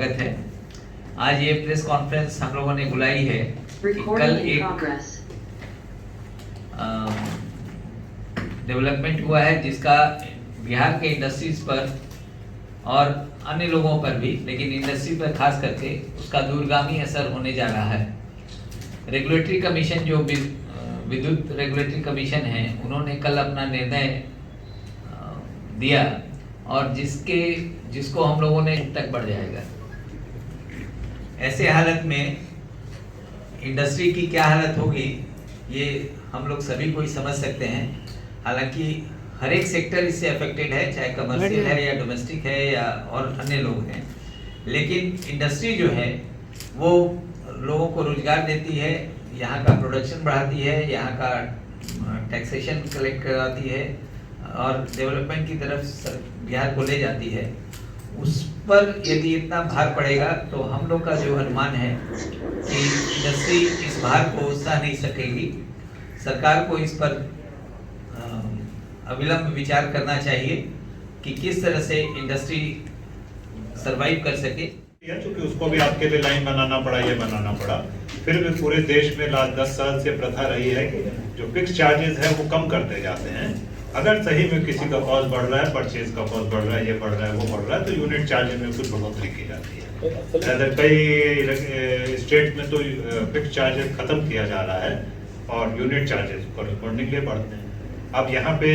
स्वागत है। आज ये प्रेस कॉन्फ्रेंस हम लोगों ने बुलाई है कि कल एक डेवलपमेंट हुआ है जिसका बिहार के इंडस्ट्रीज पर और अन्य लोगों पर भी, लेकिन इंडस्ट्री पर खास करके उसका दूरगामी असर होने जा रहा है। रेगुलेटरी कमीशन जो विद्युत रेगुलेटरी कमीशन है, उन्होंने कल अपना निर्णय दिया और जिसको हम लोगों ने तक बढ़ जाएगा। ऐसे हालत में इंडस्ट्री की क्या हालत होगी ये हम लोग सभी कोई समझ सकते हैं। हालांकि हर एक सेक्टर इससे अफेक्टेड है, चाहे कमर्शियल है या डोमेस्टिक है या और अन्य लोग हैं, लेकिन इंडस्ट्री जो है वो लोगों को रोजगार देती है, यहाँ का प्रोडक्शन बढ़ाती है, यहाँ का टैक्सेशन कलेक्ट कराती है और डेवलपमेंट की तरफ बिहार को ले जाती है। उस पर यदि इतना भार पड़ेगा तो हम लोग का जो अनुमान है कि इंडस्ट्री इस भार को सह नहीं सकेगी। सरकार को इस पर अविलंब विचार करना चाहिए कि किस तरह से इंडस्ट्री सरवाइव कर सके। क्योंकि उसको भी आपके लिए लाइन बनाना पड़ा, ये बनाना पड़ा। फिर भी पूरे देश में लास्ट 10 साल से प्रथा रही है कि जो फिक्स चार्जेस है वो कम करते जाते हैं। अगर सही में किसी का कॉस्ट बढ़ रहा है, परचेज का कॉस्ट बढ़ रहा है, ये बढ़ रहा है, वो बढ़ रहा है, तो यूनिट चार्जेस में कुछ बढ़ोतरी की जाती है। कई स्टेट में तो फिक्स चार्जेस खत्म किया जा रहा है और यूनिट चार्जेस कॉरेस्पॉन्डिंगली बढ़ते हैं। अब यहाँ पे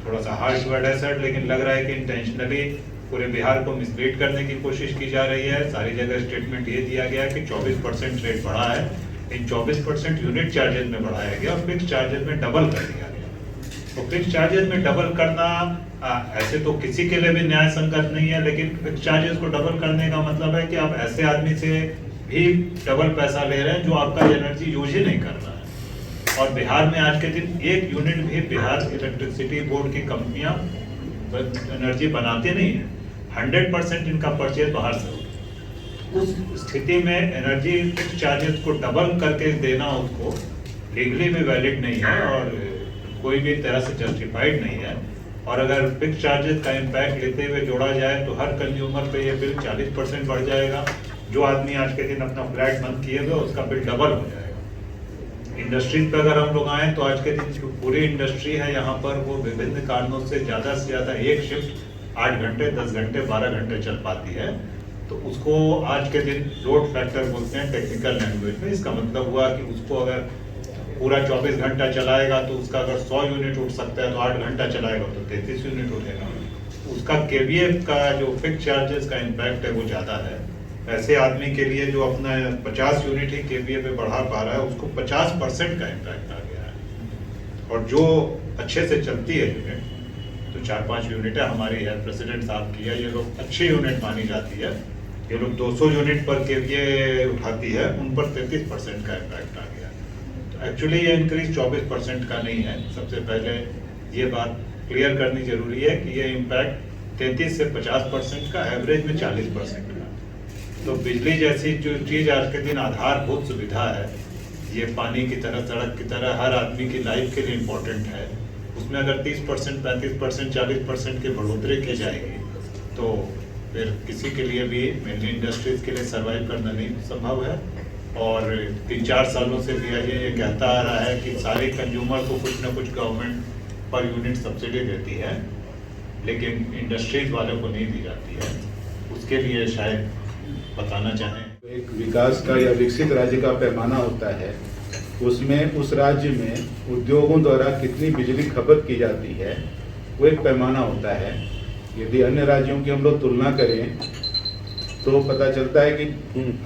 थोड़ा सा हार्श वर्ड है सर, लेकिन लग रहा है कि इंटेंशनली पूरे बिहार को मिसलीड करने की कोशिश की जा रही है। सारी जगह स्टेटमेंट ये दिया गया है कि 24% रेट बढ़ा है, इन 24% यूनिट चार्जेस में बढ़ाया गया और फिक्स चार्जेस में डबल कर दिया गया। तो फिक्स चार्जेस में डबल करना ऐसे तो किसी के लिए भी न्याय संगत नहीं है, लेकिन फिक्स चार्जेस को डबल करने का मतलब है कि आप ऐसे आदमी से भी डबल पैसा ले रहे हैं जो आपका एनर्जी यूज ही नहीं कर रहा है। और बिहार में आज के दिन एक यूनिट भी बिहार इलेक्ट्रिसिटी बोर्ड की कंपनियां एनर्जी बनाते नहीं है। 100% इनका परचेज बाहर से होता है। उस स्थिति में एनर्जी फिक्स चार्जेस को डबल करके देना उसको लीगली में वैलिड नहीं है और कोई भी तरह से जस्टिफाइड नहीं है। और अगर फिक्स चार्जेस का इम्पैक्ट लेते हुए जोड़ा जाए तो हर कंज्यूमर पे ये बिल 40% बढ़ जाएगा। जो आदमी आज के दिन अपना फ्लैट बंद किए हुए उसका बिल डबल हो जाएगा। इंडस्ट्रीज पे अगर हम लोग आए तो आज के दिन जो पूरी इंडस्ट्री है यहाँ पर वो विभिन्न कारणों से ज़्यादा एक शिफ्ट 8 घंटे, 10 घंटे, 12 घंटे चल पाती है। तो उसको आज के दिन लोड फैक्टर बोलते हैं टेक्निकल लैंग्वेज में। इसका मतलब हुआ कि उसको अगर पूरा 24 घंटा चलाएगा तो उसका अगर 100 यूनिट उठ सकता है तो 8 घंटा चलाएगा तो 33 यूनिट उठेगा। उसका केवीए का जो फिक्स चार्जेस का इम्पैक्ट है वो ज़्यादा है। ऐसे आदमी के लिए जो अपना 50 यूनिट ही केवीए पे बढ़ा पा रहा है उसको 50% का इम्पैक्ट आ गया है। और जो अच्छे से चलती है यूनिट तो 4-5 यूनिटें हमारी है, प्रेसिडेंट साहब की है, ये लोग अच्छी यूनिट मानी जाती है। ये लोग 200 यूनिट पर केवीए उठाती है, उन पर 33% का इम्पैक्ट आ गया। तो एक्चुअली ये इंक्रीज 24% का नहीं है। सबसे पहले ये बात क्लियर करनी जरूरी है कि ये इम्पैक्ट 33 से 50% का, एवरेज में 40% का। तो बिजली जैसी जो चीज़ आज के दिन आधारभूत सुविधा है, ये पानी की तरह, सड़क की तरह हर आदमी की लाइफ के लिए इम्पोर्टेंट है। उसमें अगर 30%, 35%, 40% की बढ़ोतरी की जाएगी तो फिर किसी के लिए भी, मेनली इंडस्ट्रीज के लिए सर्वाइव करना नहीं संभव है। और 3-4 सालों से भी ये कहता आ रहा है कि सारे कंज्यूमर को कुछ ना कुछ गवर्नमेंट पर यूनिट सब्सिडी देती है, लेकिन इंडस्ट्रीज वालों को नहीं दी जाती है। उसके लिए शायद बताना चाहें। एक विकास का या विकसित राज्य का पैमाना होता है, उसमें उस राज्य में उद्योगों द्वारा कितनी बिजली खपत की जाती है वो एक पैमाना होता है। यदि अन्य राज्यों की हम लोग तुलना करें तो पता चलता है कि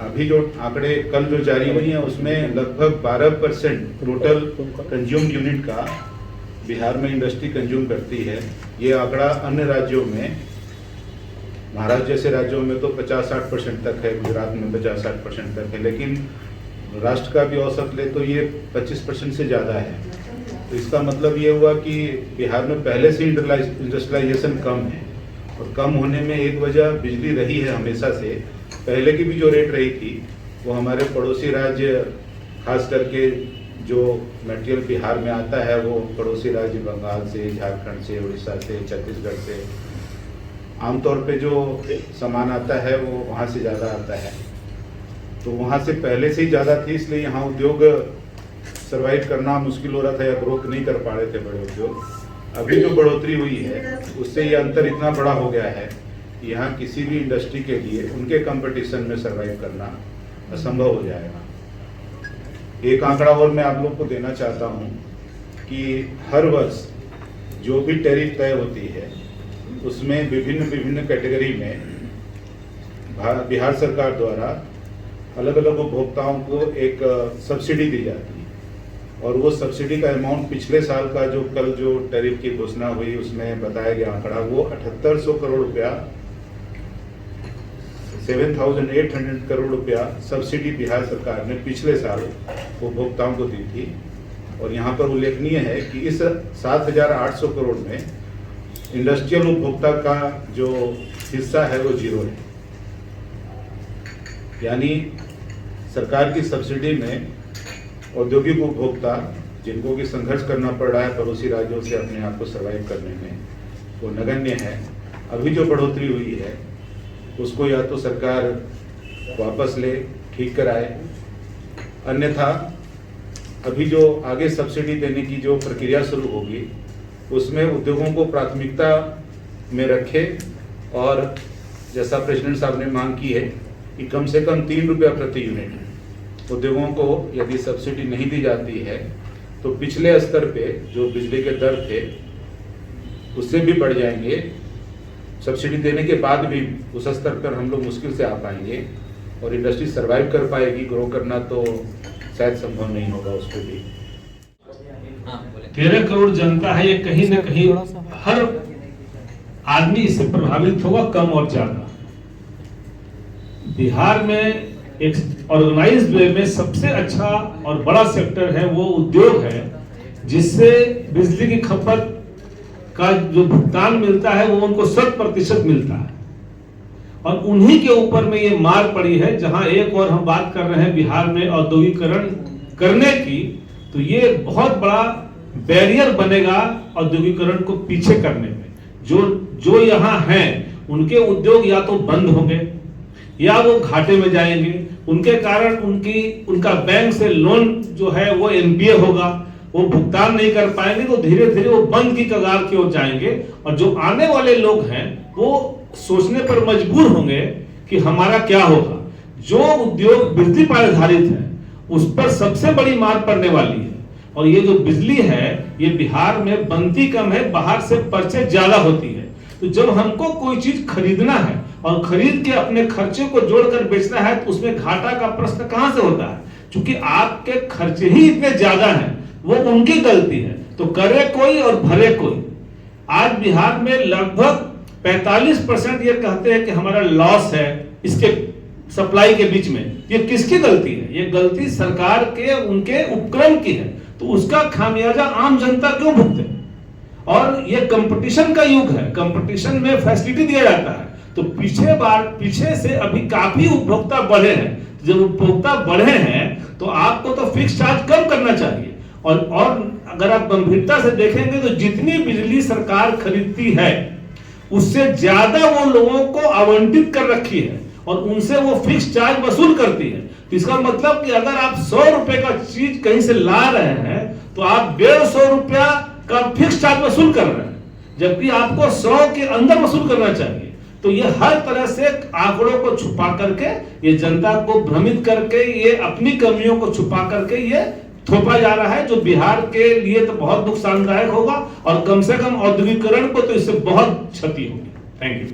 अभी जो आंकड़े कल जो जारी हुई हैं उसमें लगभग 12% टोटल कंज्यूम्ड यूनिट का बिहार में इंडस्ट्री कंज्यूम करती है। ये आंकड़ा अन्य राज्यों में, महाराष्ट्र जैसे राज्यों में तो 50-60% तक है, गुजरात में 50-60% तक है, लेकिन राष्ट्र का भी औसत ले तो ये 25% से ज़्यादा है। तो इसका मतलब ये हुआ कि बिहार में पहले से इंडस्ट्रियलाइजेशन कम है और कम होने में एक वजह बिजली रही है हमेशा से। पहले की भी जो रेट रही थी वो हमारे पड़ोसी राज्य, खास करके जो मटेरियल बिहार में आता है वो पड़ोसी राज्य बंगाल से, झारखंड से, उड़ीसा से, छत्तीसगढ़ से, आमतौर पे जो सामान आता है वो वहाँ से ज़्यादा आता है, तो वहाँ से पहले से ही ज़्यादा थी, इसलिए यहाँ उद्योग सर्वाइव करना मुश्किल हो रहा था या ग्रोथ नहीं कर पा रहे थे बड़े उद्योग। अभी जो बढ़ोतरी हुई है उससे ये अंतर इतना बड़ा हो गया है कि यहाँ किसी भी इंडस्ट्री के लिए उनके कंपटीशन में सर्वाइव करना असंभव हो जाएगा। एक आंकड़ा और मैं आप लोग को देना चाहता हूँ कि हर वर्ष जो भी टैरिफ तय होती है उसमें विभिन्न कैटेगरी में बिहार सरकार द्वारा अलग अलग उपभोक्ताओं को एक सब्सिडी दी जाती है, और वो सब्सिडी का अमाउंट पिछले साल का जो कल जो टैरिफ की घोषणा हुई उसमें बताया गया आंकड़ा वो 7800 करोड़ रुपया 7,800 करोड़ रुपया सब्सिडी बिहार सरकार ने पिछले साल उपभोक्ताओं को दी थी। और यहाँ पर उल्लेखनीय है कि इस 7,800 करोड़ में इंडस्ट्रियल उपभोक्ता का जो हिस्सा है वो 0 है, यानी सरकार की सब्सिडी में औद्योगिक उपभोक्ता जिनको कि संघर्ष करना पड़ रहा है पड़ोसी राज्यों से अपने आप को सर्वाइव करने में, वो नगण्य है। अभी जो बढ़ोतरी हुई है उसको या तो सरकार वापस ले, ठीक कराए, अन्यथा अभी जो आगे सब्सिडी देने की जो प्रक्रिया शुरू होगी उसमें उद्योगों को प्राथमिकता में रखे, और जैसा प्रेसिडेंट साहब ने मांग की है कि कम से कम 3 रुपया प्रति यूनिट उद्योगों को यदि सब्सिडी नहीं दी जाती है तो पिछले स्तर पे जो बिजली के दर थे उससे भी बढ़ जाएंगे। सब्सिडी देने के बाद भी उस स्तर पर हम लोग मुश्किल से आ पाएंगे और इंडस्ट्री सर्वाइव कर पाएगी। ग्रो करना तो शायद संभव नहीं होगा उसको भी। 13 करोड़ जनता है, ये कहीं न कहीं हर आदमी इससे प्रभावित होगा, कम और ज्यादा। बिहार में एक ऑर्गेनाइज्ड वे में सबसे अच्छा और बड़ा सेक्टर है वो उद्योग है, जिससे बिजली की खपत का जो भुगतान मिलता है वो उनको 100% मिलता है, और उन्हीं के ऊपर में ये मार पड़ी है। जहां एक और हम बात कर रहे हैं बिहार में औद्योगिकरण करने की, तो ये बहुत बड़ा बैरियर बनेगा औद्योगिकरण को पीछे करने में। जो यहाँ हैं उनके उद्योग या तो बंद होंगे या वो घाटे में जाएंगे, उनके कारण उनका बैंक से लोन जो है वो एनपीए होगा, वो भुगतान नहीं कर पाएंगे, तो धीरे धीरे वो बंद की कगार की ओर जाएंगे। और जो आने वाले लोग हैं वो सोचने पर मजबूर होंगे कि हमारा क्या होगा। जो उद्योग बिजली पर आधारित है उस पर सबसे बड़ी मार पड़ने वाली है, और ये जो बिजली है ये बिहार में बनती कम है, बाहर से परचेज ज्यादा होती है। तो जब हमको कोई चीज खरीदना है और खरीद के अपने खर्चे को जोड़कर बेचना है तो उसमें घाटा का प्रश्न कहां से होता है? क्योंकि आपके खर्चे ही इतने ज्यादा हैं, वो उनकी गलती है। तो करे कोई और भरे कोई। आज बिहार में लगभग 45% ये कहते हैं कि हमारा लॉस है इसके सप्लाई के बीच में। ये किसकी गलती है? ये गलती सरकार के उनके उपक्रम की है। तो उसका खामियाजा आम जनता क्यों भुगते? और ये कंपटीशन का युग है, कंपटीशन में फैसिलिटी दिया जाता है। तो पीछे से अभी काफी उपभोक्ता बढ़े हैं। जब उपभोक्ता बढ़े हैं तो आपको तो फिक्स चार्ज कम करना चाहिए। और अगर आप गंभीरता से देखेंगे तो जितनी बिजली सरकार खरीदती है उससे ज्यादा वो लोगों को आवंटित कर रखी है और उनसे वो फिक्स चार्ज वसूल करती है। तो इसका मतलब कि अगर आप 100 रुपए का चीज कहीं से ला रहे हैं तो आप 150 रुपया का फिक्स चार्ज वसूल कर रहे हैं, जबकि आपको 100 के अंदर वसूल करना चाहिए। तो ये हर तरह से आंकड़ों को छुपा करके, ये जनता को भ्रमित करके, ये अपनी कमियों को छुपा करके ये थोपा जा रहा है, जो बिहार के लिए तो बहुत नुकसानदायक होगा और कम से कम औद्योगिकरण को तो इससे बहुत क्षति होगी। Thank you.